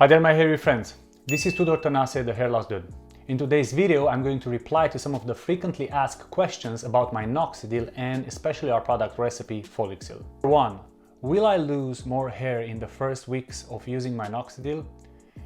Hi there my hairy friends, this is Tudor Tanase, the hair loss dude. In today's video I'm going to reply to some of the frequently asked questions about Minoxidil and especially our product recipe Follixil. Number 1. Will I lose more hair in the first weeks of using Minoxidil?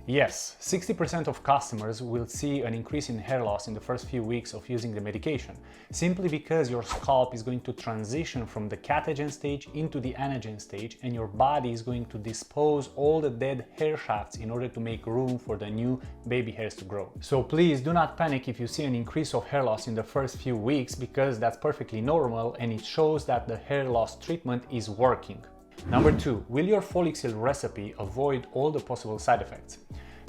Yes, 60% of customers will see an increase in hair loss in the first few weeks of using the medication, simply because your scalp is going to transition from the catagen stage into the anagen stage and your body is going to dispose all the dead hair shafts in order to make room for the new baby hairs to grow. So please do not panic if you see an increase of hair loss in the first few weeks, because that's perfectly normal and it shows that the hair loss treatment is working. Number 2. Will your Follixil recipe avoid all the possible side effects?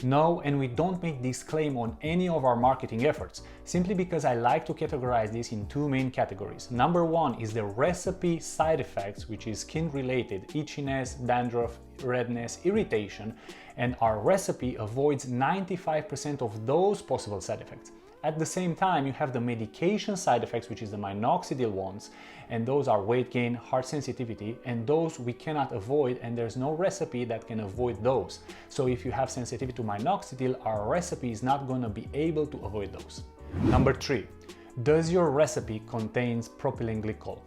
No, and we don't make this claim on any of our marketing efforts, simply because I like to categorize this in two main categories. Number 1 is the recipe side effects, which is skin related, itchiness, dandruff, redness, irritation, and our recipe avoids 95% of those possible side effects. At the same time, you have the medication side effects, which is the Minoxidil ones, and those are weight gain, heart sensitivity, and those we cannot avoid, and there's no recipe that can avoid those. So if you have sensitivity to Minoxidil, our recipe is not going to be able to avoid those. Number 3. Does your recipe contains propylene glycol?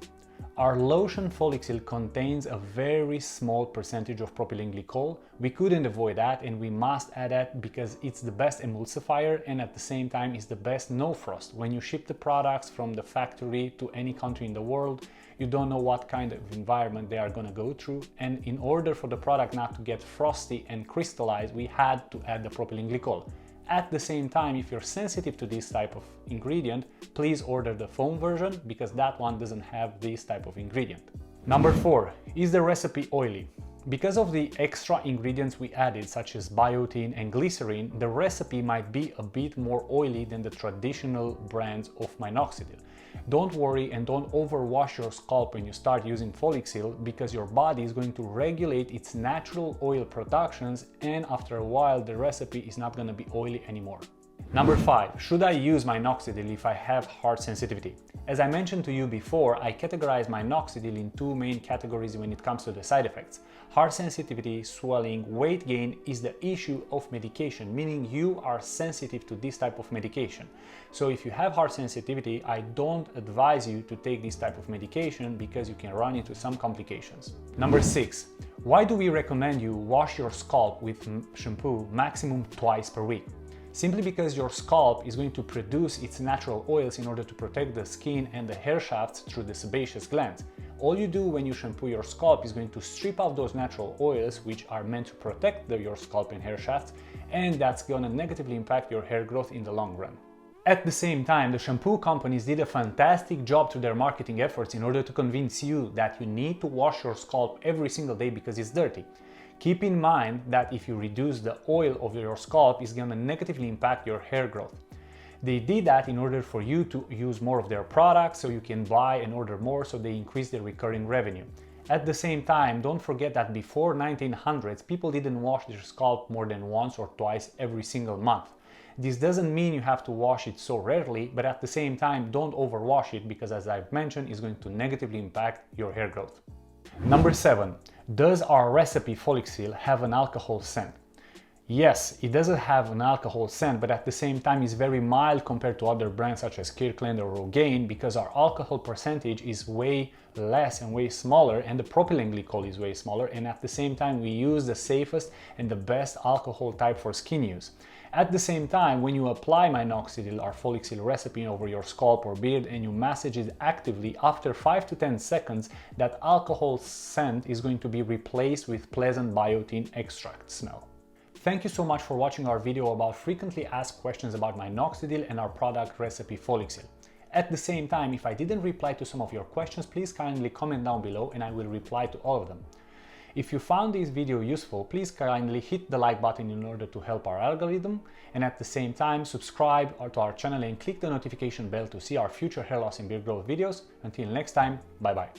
Our lotion Follixil contains a very small percentage of propylene glycol. We couldn't avoid that and we must add that because it's the best emulsifier and at the same time is the best no frost. When you ship the products from the factory to any country in the world, you don't know what kind of environment they are going to go through, and in order for the product not to get frosty and crystallize, we had to add the propylene glycol. At the same time, if you're sensitive to this type of ingredient, please order the foam version because that one doesn't have this type of ingredient. Number 4. Is the recipe oily? Because of the extra ingredients we added, such as Biotin and Glycerin, the recipe might be a bit more oily than the traditional brands of Minoxidil. Don't worry and don't overwash your scalp when you start using Follixil, because your body is going to regulate its natural oil productions and after a while the recipe is not going to be oily anymore. Number 5. Should I use Minoxidil if I have heart sensitivity? As I mentioned to you before, I categorize Minoxidil in two main categories when it comes to the side effects. Heart sensitivity, swelling, weight gain is the issue of medication, meaning you are sensitive to this type of medication. So if you have heart sensitivity, I don't advise you to take this type of medication because you can run into some complications. Number 6. Why do we recommend you wash your scalp with shampoo maximum twice per week? Simply because your scalp is going to produce its natural oils in order to protect the skin and the hair shafts through the sebaceous glands. All you do when you shampoo your scalp is going to strip out those natural oils which are meant to protect your scalp and hair shafts, and that's going to negatively impact your hair growth in the long run. At the same time, the shampoo companies did a fantastic job through their marketing efforts in order to convince you that you need to wash your scalp every single day because it's dirty. Keep in mind that if you reduce the oil of your scalp, it's going to negatively impact your hair growth. They did that in order for you to use more of their products so you can buy and order more, so they increase their recurring revenue. At the same time, don't forget that before 1900s, people didn't wash their scalp more than once or twice every single month. This doesn't mean you have to wash it so rarely, but at the same time, don't overwash it because, as I've mentioned, it's going to negatively impact your hair growth. Number 7. Does our recipe Follixil have an alcohol scent? Yes, it doesn't have an alcohol scent, but at the same time is very mild compared to other brands such as Kirkland or Rogaine, because our alcohol percentage is way less and way smaller, and the propylene glycol is way smaller, and at the same time we use the safest and the best alcohol type for skin use. At the same time, when you apply Minoxidil, our Follixil recipe, over your scalp or beard and you massage it actively, after 5 to 10 seconds, that alcohol scent is going to be replaced with pleasant biotin extract smell. Thank you so much for watching our video about frequently asked questions about Minoxidil and our product recipe Follixil. At the same time, if I didn't reply to some of your questions, please kindly comment down below and I will reply to all of them. If you found this video useful, please kindly hit the like button in order to help our algorithm, and at the same time subscribe to our channel and click the notification bell to see our future hair loss and beard growth videos. Until next time, bye bye.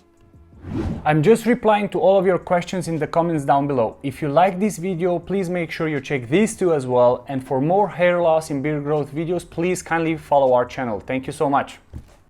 I'm just replying to all of your questions in the comments down below. If you like this video, please make sure you check these two as well, and for more hair loss and beard growth videos, please kindly follow our channel. Thank you so much.